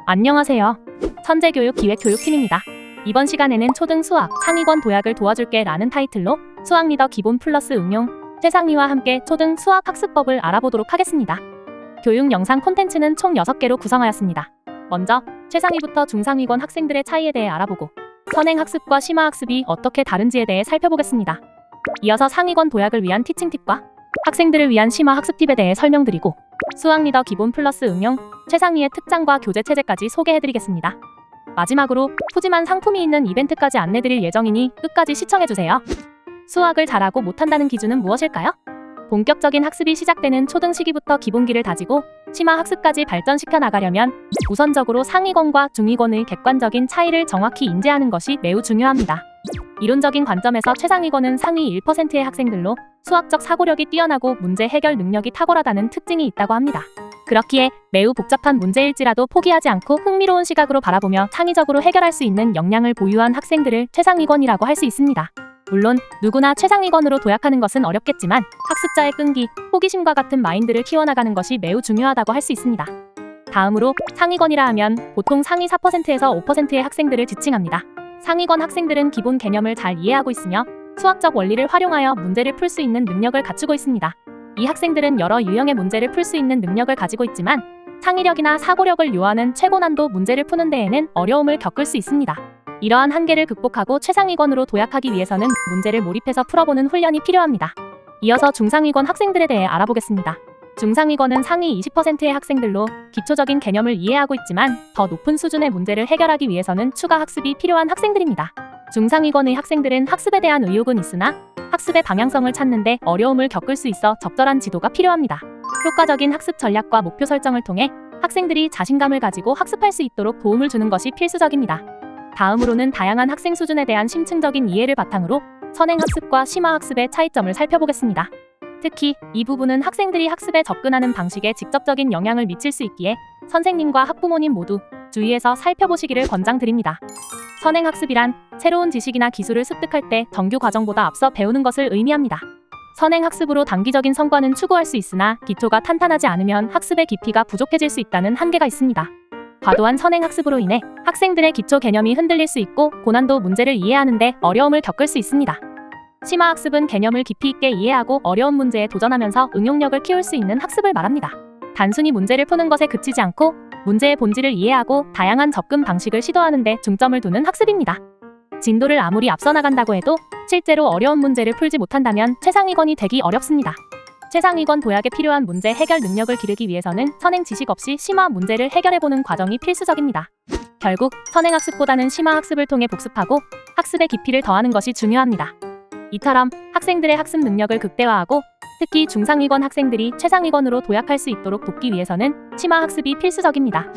안녕하세요. 천재교육기획교육팀입니다. 이번 시간에는 초등 수학 상위권 도약을 도와줄게 라는 타이틀로 수학 리더 기본 플러스 응용, 최상위와 함께 초등 수학 학습법을 알아보도록 하겠습니다. 교육 영상 콘텐츠는 총 6개로 구성하였습니다. 먼저 최상위부터 중상위권 학생들의 차이에 대해 알아보고 선행학습과 심화학습이 어떻게 다른지에 대해 살펴보겠습니다. 이어서 상위권 도약을 위한 티칭 팁과 학생들을 위한 심화학습 팁에 대해 설명드리고 수학 리더 기본 플러스 응용, 최상위의 특장과 교재 체제까지 소개해드리겠습니다. 마지막으로 푸짐한 상품이 있는 이벤트까지 안내드릴 예정이니 끝까지 시청해주세요. 수학을 잘하고 못한다는 기준은 무엇일까요? 본격적인 학습이 시작되는 초등 시기부터 기본기를 다지고 심화학습까지 발전시켜 나가려면 우선적으로 상위권과 중위권의 객관적인 차이를 정확히 인지하는 것이 매우 중요합니다. 이론적인 관점에서 최상위권은 상위 1%의 학생들로 수학적 사고력이 뛰어나고 문제 해결 능력이 탁월하다는 특징이 있다고 합니다. 그렇기에 매우 복잡한 문제일지라도 포기하지 않고 흥미로운 시각으로 바라보며 창의적으로 해결할 수 있는 역량을 보유한 학생들을 최상위권이라고 할 수 있습니다. 물론 누구나 최상위권으로 도약하는 것은 어렵겠지만 학습자의 끈기, 호기심과 같은 마인드를 키워나가는 것이 매우 중요하다고 할 수 있습니다. 다음으로 상위권이라 하면 보통 상위 4%에서 5%의 학생들을 지칭합니다. 상위권 학생들은 기본 개념을 잘 이해하고 있으며 수학적 원리를 활용하여 문제를 풀 수 있는 능력을 갖추고 있습니다. 이 학생들은 여러 유형의 문제를 풀 수 있는 능력을 가지고 있지만 창의력이나 사고력을 요하는 최고난도 문제를 푸는 데에는 어려움을 겪을 수 있습니다. 이러한 한계를 극복하고 최상위권으로 도약하기 위해서는 문제를 몰입해서 풀어보는 훈련이 필요합니다. 이어서 중상위권 학생들에 대해 알아보겠습니다. 중상위권은 상위 20%의 학생들로 기초적인 개념을 이해하고 있지만 더 높은 수준의 문제를 해결하기 위해서는 추가 학습이 필요한 학생들입니다. 중상위권의 학생들은 학습에 대한 의욕은 있으나 학습의 방향성을 찾는데 어려움을 겪을 수 있어 적절한 지도가 필요합니다. 효과적인 학습 전략과 목표 설정을 통해 학생들이 자신감을 가지고 학습할 수 있도록 도움을 주는 것이 필수적입니다. 다음으로는 다양한 학생 수준에 대한 심층적인 이해를 바탕으로 선행학습과 심화학습의 차이점을 살펴보겠습니다. 특히 이 부분은 학생들이 학습에 접근하는 방식에 직접적인 영향을 미칠 수 있기에 선생님과 학부모님 모두 주의해서 살펴보시기를 권장드립니다. 선행학습이란 새로운 지식이나 기술을 습득할 때 정규 과정보다 앞서 배우는 것을 의미합니다. 선행학습으로 단기적인 성과는 추구할 수 있으나 기초가 탄탄하지 않으면 학습의 깊이가 부족해질 수 있다는 한계가 있습니다. 과도한 선행학습으로 인해 학생들의 기초 개념이 흔들릴 수 있고 고난도 문제를 이해하는 데 어려움을 겪을 수 있습니다. 심화학습은 개념을 깊이 있게 이해하고 어려운 문제에 도전하면서 응용력을 키울 수 있는 학습을 말합니다. 단순히 문제를 푸는 것에 그치지 않고 문제의 본질을 이해하고 다양한 접근 방식을 시도하는 데 중점을 두는 학습입니다. 진도를 아무리 앞서 나간다고 해도 실제로 어려운 문제를 풀지 못한다면 최상위권이 되기 어렵습니다. 최상위권 도약에 필요한 문제 해결 능력을 기르기 위해서는 선행 지식 없이 심화 문제를 해결해보는 과정이 필수적입니다. 결국 선행학습보다는 심화학습을 통해 복습하고 학습의 깊이를 더하는 것이 중요합니다. 이처럼 학생들의 학습 능력을 극대화하고 특히 중상위권 학생들이 최상위권으로 도약할 수 있도록 돕기 위해서는 심화학습이 필수적입니다.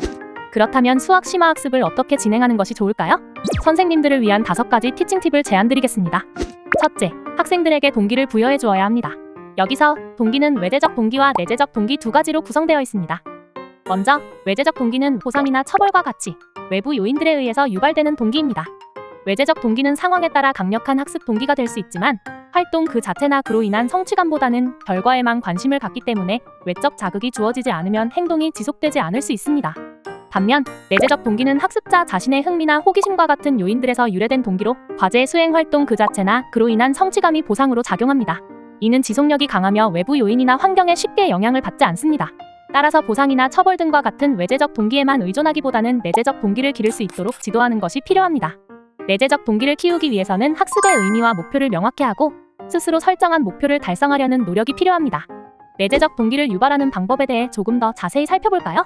그렇다면 수학 심화학습을 어떻게 진행하는 것이 좋을까요? 선생님들을 위한 5가지 티칭 팁을 제안드리겠습니다. 첫째, 학생들에게 동기를 부여해 주어야 합니다. 여기서 동기는 외재적 동기와 내재적 동기 2가지로 구성되어 있습니다. 먼저 외재적 동기는 보상이나 처벌과 같이 외부 요인들에 의해서 유발되는 동기입니다. 외재적 동기는 상황에 따라 강력한 학습 동기가 될 수 있지만 활동 그 자체나 그로 인한 성취감보다는 결과에만 관심을 갖기 때문에 외적 자극이 주어지지 않으면 행동이 지속되지 않을 수 있습니다. 반면 내재적 동기는 학습자 자신의 흥미나 호기심과 같은 요인들에서 유래된 동기로 과제 수행 활동 그 자체나 그로 인한 성취감이 보상으로 작용합니다. 이는 지속력이 강하며 외부 요인이나 환경에 쉽게 영향을 받지 않습니다. 따라서 보상이나 처벌 등과 같은 외재적 동기에만 의존하기보다는 내재적 동기를 기를 수 있도록 지도하는 것이 필요합니다. 내재적 동기를 키우기 위해서는 학습의 의미와 목표를 명확히 하고 스스로 설정한 목표를 달성하려는 노력이 필요합니다. 내재적 동기를 유발하는 방법에 대해 조금 더 자세히 살펴볼까요?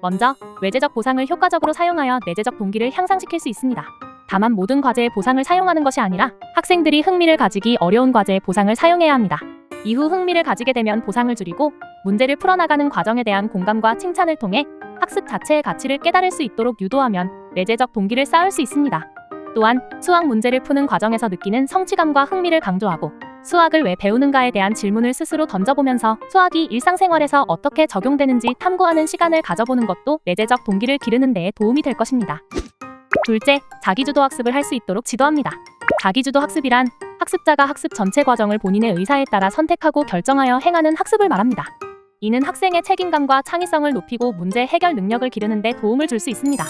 먼저 외재적 보상을 효과적으로 사용하여 내재적 동기를 향상시킬 수 있습니다. 다만 모든 과제에 보상을 사용하는 것이 아니라 학생들이 흥미를 가지기 어려운 과제에 보상을 사용해야 합니다. 이후 흥미를 가지게 되면 보상을 줄이고 문제를 풀어나가는 과정에 대한 공감과 칭찬을 통해 학습 자체의 가치를 깨달을 수 있도록 유도하면 내재적 동기를 쌓을 수 있습니다. 또한 수학 문제를 푸는 과정에서 느끼는 성취감과 흥미를 강조하고 수학을 왜 배우는가에 대한 질문을 스스로 던져보면서 수학이 일상생활에서 어떻게 적용되는지 탐구하는 시간을 가져보는 것도 내재적 동기를 기르는 데에 도움이 될 것입니다. 둘째, 자기주도 학습을 할 수 있도록 지도합니다. 자기주도 학습이란 학습자가 학습 전체 과정을 본인의 의사에 따라 선택하고 결정하여 행하는 학습을 말합니다. 이는 학생의 책임감과 창의성을 높이고 문제 해결 능력을 기르는 데 도움을 줄 수 있습니다.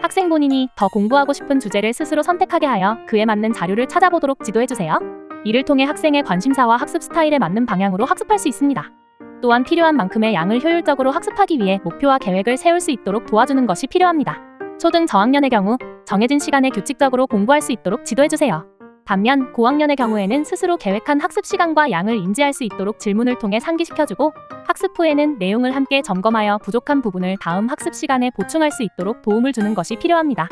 학생 본인이 더 공부하고 싶은 주제를 스스로 선택하게 하여 그에 맞는 자료를 찾아보도록 지도해주세요. 이를 통해 학생의 관심사와 학습 스타일에 맞는 방향으로 학습할 수 있습니다. 또한 필요한 만큼의 양을 효율적으로 학습하기 위해 목표와 계획을 세울 수 있도록 도와주는 것이 필요합니다. 초등 저학년의 경우 정해진 시간에 규칙적으로 공부할 수 있도록 지도해주세요. 반면 고학년의 경우에는 스스로 계획한 학습 시간과 양을 인지할 수 있도록 질문을 통해 상기시켜주고 학습 후에는 내용을 함께 점검하여 부족한 부분을 다음 학습 시간에 보충할 수 있도록 도움을 주는 것이 필요합니다.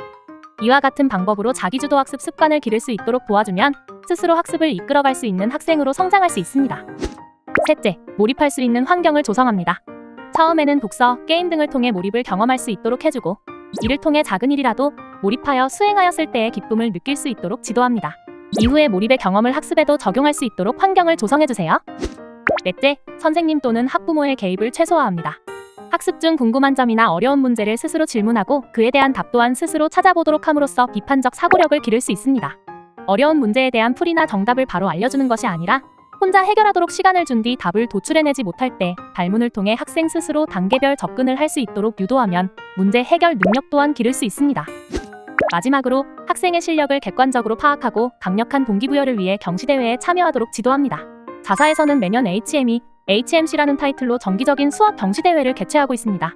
이와 같은 방법으로 자기주도 학습 습관을 기를 수 있도록 도와주면 스스로 학습을 이끌어갈 수 있는 학생으로 성장할 수 있습니다. 셋째, 몰입할 수 있는 환경을 조성합니다. 처음에는 독서, 게임 등을 통해 몰입을 경험할 수 있도록 해주고 이를 통해 작은 일이라도 몰입하여 수행하였을 때의 기쁨을 느낄 수 있도록 지도합니다. 이후에 몰입의 경험을 학습에도 적용할 수 있도록 환경을 조성해주세요. 넷째, 선생님 또는 학부모의 개입을 최소화합니다. 학습 중 궁금한 점이나 어려운 문제를 스스로 질문하고 그에 대한 답 또한 스스로 찾아보도록 함으로써 비판적 사고력을 기를 수 있습니다. 어려운 문제에 대한 풀이나 정답을 바로 알려주는 것이 아니라 혼자 해결하도록 시간을 준 뒤 답을 도출해내지 못할 때 발문을 통해 학생 스스로 단계별 접근을 할 수 있도록 유도하면 문제 해결 능력 또한 기를 수 있습니다. 마지막으로 학생의 실력을 객관적으로 파악하고 강력한 동기부여를 위해 경시대회에 참여하도록 지도합니다. 자사에서는 매년 HMC라는 타이틀로 정기적인 수학 경시대회를 개최하고 있습니다.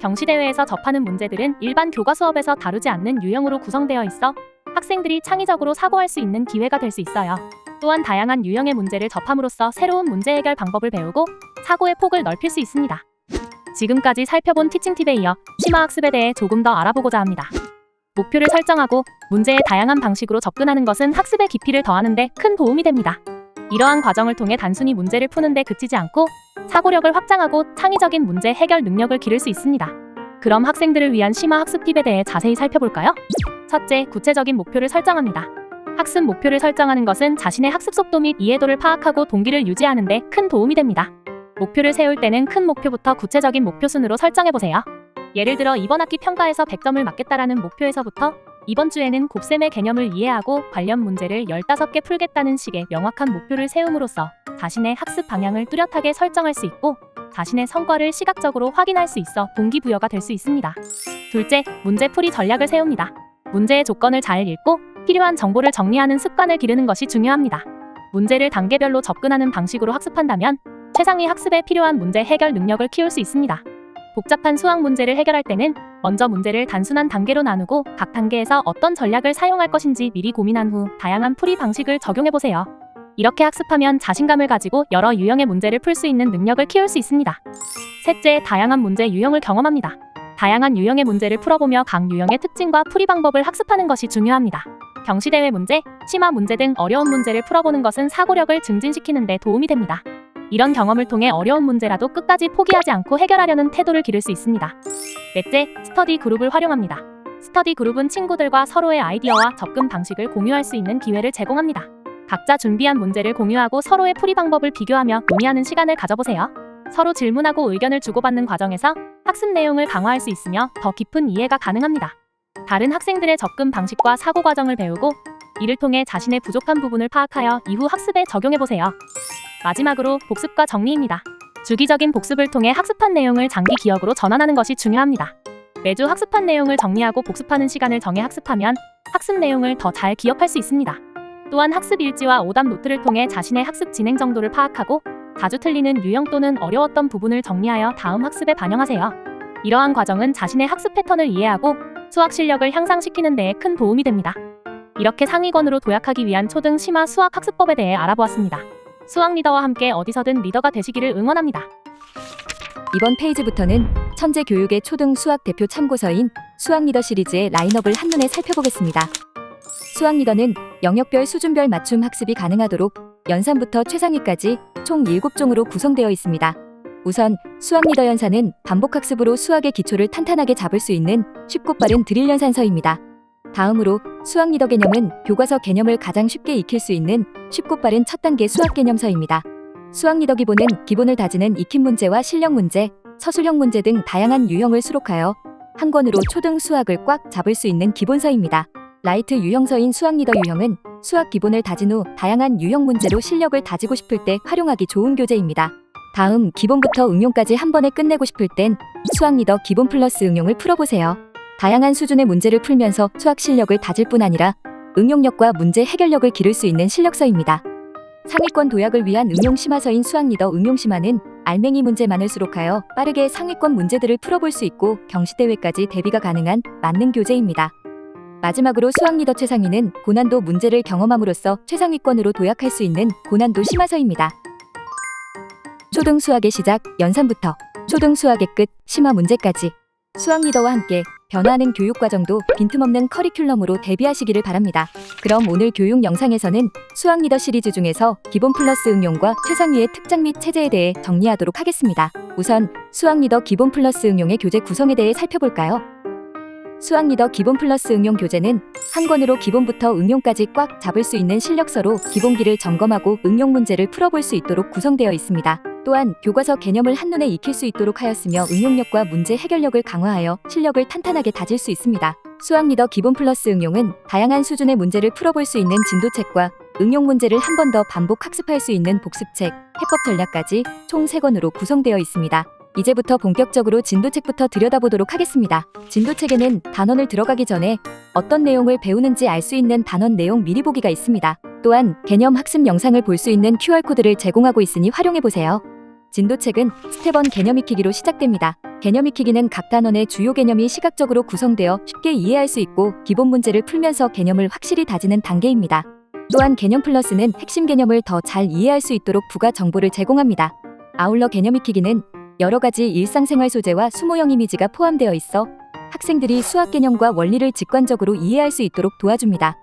경시대회에서 접하는 문제들은 일반 교과 수업에서 다루지 않는 유형으로 구성되어 있어 학생들이 창의적으로 사고할 수 있는 기회가 될 수 있어요. 또한 다양한 유형의 문제를 접함으로써 새로운 문제 해결 방법을 배우고 사고의 폭을 넓힐 수 있습니다. 지금까지 살펴본 티칭팁에 이어 심화학습에 대해 조금 더 알아보고자 합니다. 목표를 설정하고 문제에 다양한 방식으로 접근하는 것은 학습의 깊이를 더하는 데 큰 도움이 됩니다. 이러한 과정을 통해 단순히 문제를 푸는 데 그치지 않고 사고력을 확장하고 창의적인 문제 해결 능력을 기를 수 있습니다. 그럼 학생들을 위한 심화학습 팁에 대해 자세히 살펴볼까요? 첫째, 구체적인 목표를 설정합니다. 학습 목표를 설정하는 것은 자신의 학습 속도 및 이해도를 파악하고 동기를 유지하는 데 큰 도움이 됩니다. 목표를 세울 때는 큰 목표부터 구체적인 목표 순으로 설정해보세요. 예를 들어 이번 학기 평가에서 100점을 맞겠다라는 목표에서부터 이번 주에는 곱셈의 개념을 이해하고 관련 문제를 15개 풀겠다는 식의 명확한 목표를 세움으로써 자신의 학습 방향을 뚜렷하게 설정할 수 있고 자신의 성과를 시각적으로 확인할 수 있어 동기부여가 될 수 있습니다. 둘째, 문제풀이 전략을 세웁니다. 문제의 조건을 잘 읽고 필요한 정보를 정리하는 습관을 기르는 것이 중요합니다. 문제를 단계별로 접근하는 방식으로 학습한다면 최상위 학습에 필요한 문제 해결 능력을 키울 수 있습니다. 복잡한 수학 문제를 해결할 때는 먼저 문제를 단순한 단계로 나누고 각 단계에서 어떤 전략을 사용할 것인지 미리 고민한 후 다양한 풀이 방식을 적용해보세요. 이렇게 학습하면 자신감을 가지고 여러 유형의 문제를 풀 수 있는 능력을 키울 수 있습니다. 셋째, 다양한 문제 유형을 경험합니다. 다양한 유형의 문제를 풀어보며 각 유형의 특징과 풀이 방법을 학습하는 것이 중요합니다. 경시대회 문제, 심화 문제 등 어려운 문제를 풀어보는 것은 사고력을 증진시키는 데 도움이 됩니다. 이런 경험을 통해 어려운 문제라도 끝까지 포기하지 않고 해결하려는 태도를 기를 수 있습니다. 넷째, 스터디 그룹을 활용합니다. 스터디 그룹은 친구들과 서로의 아이디어와 접근 방식을 공유할 수 있는 기회를 제공합니다. 각자 준비한 문제를 공유하고 서로의 풀이 방법을 비교하며 논의하는 시간을 가져보세요. 서로 질문하고 의견을 주고받는 과정에서 학습 내용을 강화할 수 있으며 더 깊은 이해가 가능합니다. 다른 학생들의 접근 방식과 사고 과정을 배우고 이를 통해 자신의 부족한 부분을 파악하여 이후 학습에 적용해보세요. 마지막으로 복습과 정리입니다. 주기적인 복습을 통해 학습한 내용을 장기 기억으로 전환하는 것이 중요합니다. 매주 학습한 내용을 정리하고 복습하는 시간을 정해 학습하면 학습 내용을 더 잘 기억할 수 있습니다. 또한 학습 일지와 오답 노트를 통해 자신의 학습 진행 정도를 파악하고 자주 틀리는 유형 또는 어려웠던 부분을 정리하여 다음 학습에 반영하세요. 이러한 과정은 자신의 학습 패턴을 이해하고 수학 실력을 향상시키는 데에 큰 도움이 됩니다. 이렇게 상위권으로 도약하기 위한 초등 심화 수학 학습법에 대해 알아보았습니다. 수학 리더와 함께 어디서든 리더가 되시기를 응원합니다. 이번 페이지부터는 천재교육의 초등 수학 대표 참고서인 수학 리더 시리즈의 라인업을 한눈에 살펴보겠습니다. 수학 리더는 영역별 수준별 맞춤 학습이 가능하도록 연산부터 최상위까지 총 7종으로 구성되어 있습니다. 우선 수학 리더 연산은 반복 학습으로 수학의 기초를 탄탄하게 잡을 수 있는 쉽고 빠른 드릴 연산서입니다. 다음으로 수학 리더 개념은 교과서 개념을 가장 쉽게 익힐 수 있는 쉽고 빠른 첫 단계 수학 개념서입니다. 수학 리더 기본은 기본을 다지는 익힘 문제와 실력 문제, 서술형 문제 등 다양한 유형을 수록하여 한 권으로 초등 수학을 꽉 잡을 수 있는 기본서입니다. 라이트 유형서인 수학 리더 유형은 수학 기본을 다진 후 다양한 유형 문제로 실력을 다지고 싶을 때 활용하기 좋은 교재입니다. 다음 기본부터 응용까지 한 번에 끝내고 싶을 땐 수학 리더 기본 플러스 응용을 풀어보세요. 다양한 수준의 문제를 풀면서 수학 실력을 다질 뿐 아니라 응용력과 문제 해결력을 기를 수 있는 실력서입니다. 상위권 도약을 위한 응용 심화서인 수학 리더 응용 심화는 알맹이 문제만을 수록하여 빠르게 상위권 문제들을 풀어볼 수 있고 경시대회까지 대비가 가능한 만능 교재입니다. 마지막으로 수학 리더 최상위는 고난도 문제를 경험함으로써 최상위권으로 도약할 수 있는 고난도 심화서입니다. 초등 수학의 시작, 연산부터 초등 수학의 끝, 심화 문제까지 수학 리더와 함께 변화하는 교육과정도 빈틈없는 커리큘럼으로 대비하시기를 바랍니다. 그럼 오늘 교육 영상에서는 수학 리더 시리즈 중에서 기본 플러스 응용과 최상위의 특장 및 체제에 대해 정리하도록 하겠습니다. 우선 수학 리더 기본 플러스 응용의 교재 구성에 대해 살펴볼까요? 수학 리더 기본 플러스 응용 교재는 한 권으로 기본부터 응용까지 꽉 잡을 수 있는 실력서로 기본기를 점검하고 응용 문제를 풀어볼 수 있도록 구성되어 있습니다. 또한 교과서 개념을 한눈에 익힐 수 있도록 하였으며 응용력과 문제 해결력을 강화하여 실력을 탄탄하게 다질 수 있습니다. 수학 리더 기본 플러스 응용은 다양한 수준의 문제를 풀어볼 수 있는 진도책과 응용 문제를 한 번 더 반복 학습할 수 있는 복습책, 해법 전략까지 총 3권으로 구성되어 있습니다. 이제부터 본격적으로 진도책부터 들여다보도록 하겠습니다. 진도책에는 단원을 들어가기 전에 어떤 내용을 배우는지 알 수 있는 단원 내용 미리 보기가 있습니다. 또한 개념 학습 영상을 볼 수 있는 QR코드를 제공하고 있으니 활용해보세요. 진도책은 스텝 1 개념 익히기로 시작됩니다. 개념 익히기는 각 단원의 주요 개념이 시각적으로 구성되어 쉽게 이해할 수 있고 기본 문제를 풀면서 개념을 확실히 다지는 단계입니다. 또한 개념 플러스는 핵심 개념을 더 잘 이해할 수 있도록 부가 정보를 제공합니다. 아울러 개념 익히기는 여러 가지 일상생활 소재와 수모형 이미지가 포함되어 있어 학생들이 수학 개념과 원리를 직관적으로 이해할 수 있도록 도와줍니다.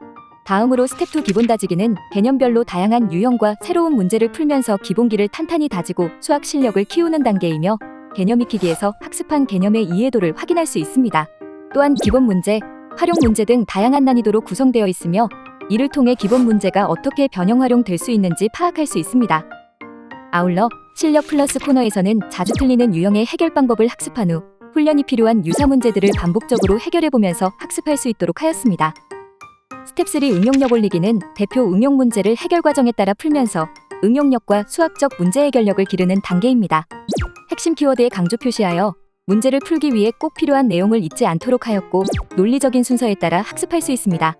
다음으로 스텝 2 기본 다지기는 개념별로 다양한 유형과 새로운 문제를 풀면서 기본기를 탄탄히 다지고 수학 실력을 키우는 단계이며 개념 익히기에서 학습한 개념의 이해도를 확인할 수 있습니다. 또한 기본 문제, 활용 문제 등 다양한 난이도로 구성되어 있으며 이를 통해 기본 문제가 어떻게 변형 활용될 수 있는지 파악할 수 있습니다. 아울러 실력 플러스 코너에서는 자주 틀리는 유형의 해결 방법을 학습한 후 훈련이 필요한 유사 문제들을 반복적으로 해결해보면서 학습할 수 있도록 하였습니다. 스텝 3 응용력 올리기는 대표 응용 문제를 해결 과정에 따라 풀면서 응용력과 수학적 문제 해결력을 기르는 단계입니다. 핵심 키워드에 강조 표시하여 문제를 풀기 위해 꼭 필요한 내용을 잊지 않도록 하였고 논리적인 순서에 따라 학습할 수 있습니다.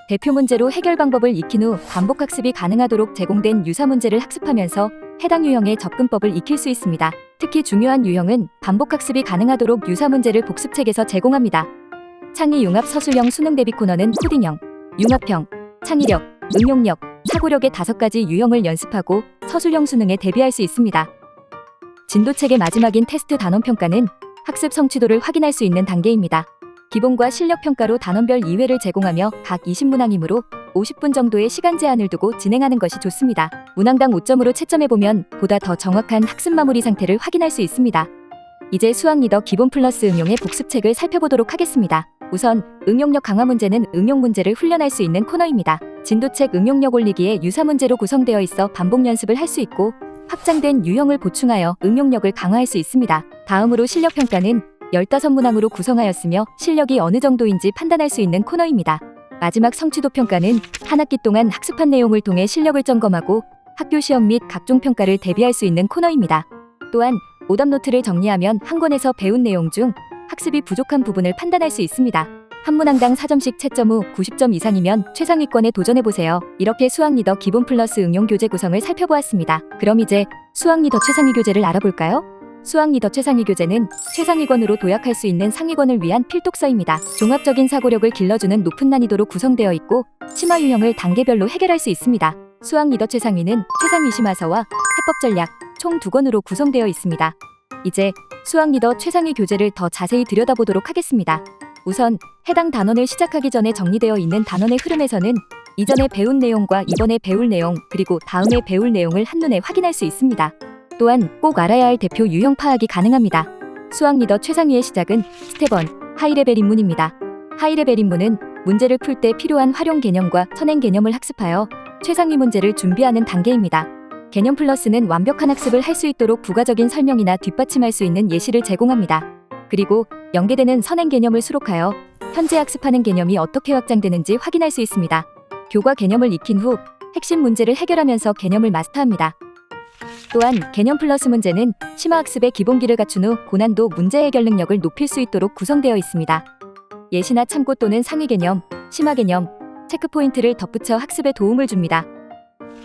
대표 문제로 해결 방법을 익힌 후 반복 학습이 가능하도록 제공된 유사 문제를 학습하면서 해당 유형의 접근법을 익힐 수 있습니다. 특히 중요한 유형은 반복 학습이 가능하도록 유사 문제를 복습책에서 제공합니다. 창의 융합 서술형 수능 대비 코너는 코딩형, 융합형, 창의력, 응용력, 사고력의 5가지 유형을 연습하고 서술형 수능에 대비할 수 있습니다. 진도책의 마지막인 테스트 단원 평가는 학습 성취도를 확인할 수 있는 단계입니다. 기본과 실력 평가로 단원별 2회를 제공하며 각 20문항이므로 50분 정도의 시간 제한을 두고 진행하는 것이 좋습니다. 문항당 5점으로 채점해보면 보다 더 정확한 학습 마무리 상태를 확인할 수 있습니다. 이제 수학 리더 기본 플러스 응용의 복습책을 살펴보도록 하겠습니다. 우선 응용력 강화 문제는 응용 문제를 훈련할 수 있는 코너입니다. 진도책 응용력 올리기에 유사 문제로 구성되어 있어 반복 연습을 할 수 있고 확장된 유형을 보충하여 응용력을 강화할 수 있습니다. 다음으로 실력 평가는 15문항으로 구성하였으며 실력이 어느 정도인지 판단할 수 있는 코너입니다. 마지막 성취도 평가는 한 학기 동안 학습한 내용을 통해 실력을 점검하고 학교 시험 및 각종 평가를 대비할 수 있는 코너입니다. 또한 오답 노트를 정리하면 한 권에서 배운 내용 중 학습이 부족한 부분을 판단할 수 있습니다. 한 문항당 4점씩 채점 후 90점 이상이면 최상위권에 도전해보세요. 이렇게 수학 리더 기본 플러스 응용 교재 구성을 살펴보았습니다. 그럼 이제 수학 리더 최상위 교재를 알아볼까요? 수학 리더 최상위 교재는 최상위권으로 도약할 수 있는 상위권을 위한 필독서입니다. 종합적인 사고력을 길러주는 높은 난이도로 구성되어 있고 심화 유형을 단계별로 해결할 수 있습니다. 수학 리더 최상위는 최상위 심화서와 해법 전략 총 2권으로 구성되어 있습니다. 이제 수학 리더 최상위 교재를 더 자세히 들여다보도록 하겠습니다. 우선 해당 단원을 시작하기 전에 정리되어 있는 단원의 흐름에서는 이전에 배운 내용과 이번에 배울 내용 그리고 다음에 배울 내용을 한눈에 확인할 수 있습니다. 또한 꼭 알아야 할 대표 유형 파악이 가능합니다. 수학 리더 최상위의 시작은 스텝 1 하이레벨 입문입니다. 하이레벨 입문은 문제를 풀 때 필요한 활용 개념과 선행 개념을 학습하여 최상위 문제를 준비하는 단계입니다. 개념 플러스는 완벽한 학습을 할 수 있도록 부가적인 설명이나 뒷받침할 수 있는 예시를 제공합니다. 그리고 연계되는 선행 개념을 수록하여 현재 학습하는 개념이 어떻게 확장되는지 확인할 수 있습니다. 교과 개념을 익힌 후 핵심 문제를 해결하면서 개념을 마스터합니다. 또한 개념 플러스 문제는 심화학습의 기본기를 갖춘 후 고난도 문제 해결 능력을 높일 수 있도록 구성되어 있습니다. 예시나 참고 또는 상위 개념, 심화 개념, 체크 포인트를 덧붙여 학습에 도움을 줍니다.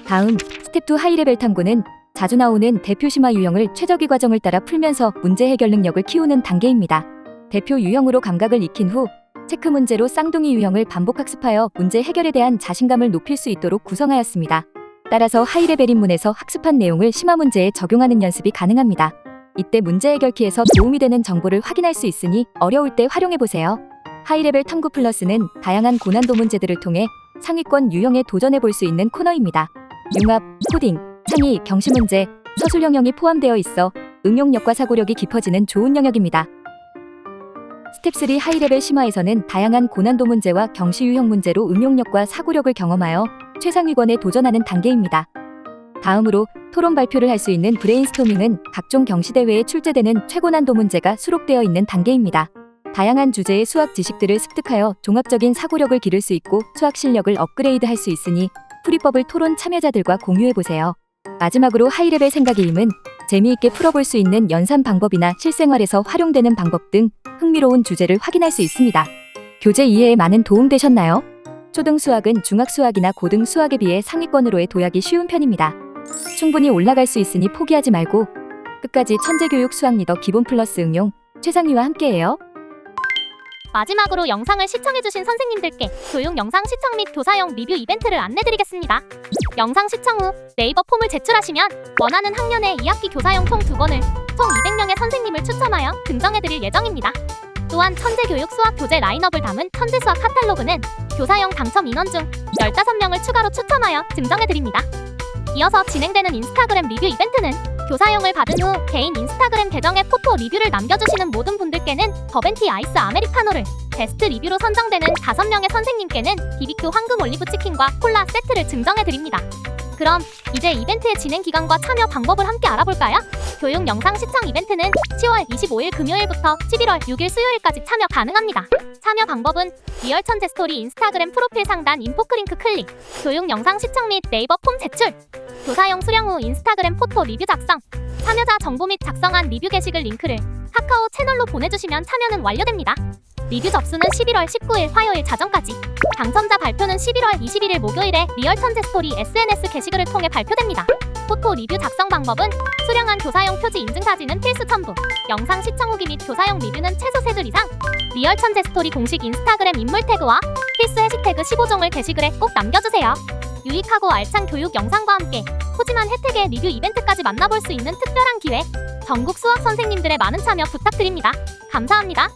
다음 스텝 2 하이레벨 탐구는 자주 나오는 대표 심화 유형을 최적위 과정을 따라 풀면서 문제 해결 능력을 키우는 단계입니다. 대표 유형으로 감각을 익힌 후 체크 문제로 쌍둥이 유형을 반복 학습하여 문제 해결에 대한 자신감을 높일 수 있도록 구성하였습니다. 따라서 하이레벨 입문에서 학습한 내용을 심화 문제에 적용하는 연습이 가능합니다. 이때 문제 해결키에서 도움이 되는 정보를 확인할 수 있으니 어려울 때 활용해보세요. 하이레벨 탐구 플러스는 다양한 고난도 문제들을 통해 상위권 유형에 도전해 볼 수 있는 코너입니다. 융합, 코딩, 창의, 경시 문제, 서술 영역이 포함되어 있어 응용력과 사고력이 깊어지는 좋은 영역입니다. 스텝 3 하이레벨 심화에서는 다양한 고난도 문제와 경시 유형 문제로 응용력과 사고력을 경험하여 최상위권에 도전하는 단계입니다. 다음으로 토론 발표를 할 수 있는 브레인스토밍은 각종 경시대회에 출제되는 최고난도 문제가 수록되어 있는 단계입니다. 다양한 주제의 수학 지식들을 습득하여 종합적인 사고력을 기를 수 있고 수학 실력을 업그레이드 할 수 있으니 풀이법을 토론 참여자들과 공유해보세요. 마지막으로 하이레벨 생각의 힘은 재미있게 풀어볼 수 있는 연산 방법이나 실생활에서 활용되는 방법 등 흥미로운 주제를 확인할 수 있습니다. 교재 이해에 많은 도움 되셨나요? 초등 수학은 중학 수학이나 고등 수학에 비해 상위권으로의 도약이 쉬운 편입니다. 충분히 올라갈 수 있으니 포기하지 말고 끝까지 천재교육 수학 리더 기본 플러스 응용 최상위와 함께해요. 마지막으로 영상을 시청해주신 선생님들께 교육 영상 시청 및 교사용 리뷰 이벤트를 안내드리겠습니다. 영상 시청 후 네이버 폼을 제출하시면 원하는 학년의 2학기 교사용 총 2권을 총 200명의 선생님을 추첨하여 증정해드릴 예정입니다. 또한 천재교육 수학 교재 라인업을 담은 천재수학 카탈로그는 교사용 당첨 인원 중 15명을 추가로 추첨하여 증정해드립니다. 이어서 진행되는 인스타그램 리뷰 이벤트는 교사용을 받은 후 개인 인스타그램 계정에 포토 리뷰를 남겨주시는 모든 분들께는 버벤티 아이스 아메리카노를, 베스트 리뷰로 선정되는 5명의 선생님께는 BBQ 황금 올리브 치킨과 콜라 세트를 증정해드립니다. 그럼 이제 이벤트의 진행 기간과 참여 방법을 함께 알아볼까요? 교육 영상 시청 이벤트는 10월 25일 금요일부터 11월 6일 수요일까지 참여 가능합니다. 참여 방법은 리얼천재 스토리 인스타그램 프로필 상단 인포크링크 클릭, 교육 영상 시청 및 네이버 폼 제출, 교사용 수령 후 인스타그램 포토 리뷰 작성, 참여자 정보 및 작성한 리뷰 게시글 링크를 카카오 채널로 보내주시면 참여는 완료됩니다. 리뷰 접수는 11월 19일 화요일 자정까지, 당첨자 발표는 11월 21일 목요일에 리얼천재 스토리 SNS 게시글을 통해 발표됩니다. 포토 리뷰 작성 방법은 수령한 교사용 표지 인증 사진은 필수 첨부, 영상 시청 후기 및 교사용 리뷰는 최소 3줄 이상, 리얼천재 스토리 공식 인스타그램 인물 태그와 필수 해시태그 15종을 게시글에 꼭 남겨주세요. 유익하고 알찬 교육 영상과 함께 푸짐한 혜택의 리뷰 이벤트까지 만나볼 수 있는 특별한 기회, 전국 수학 선생님들의 많은 참여 부탁드립니다. 감사합니다.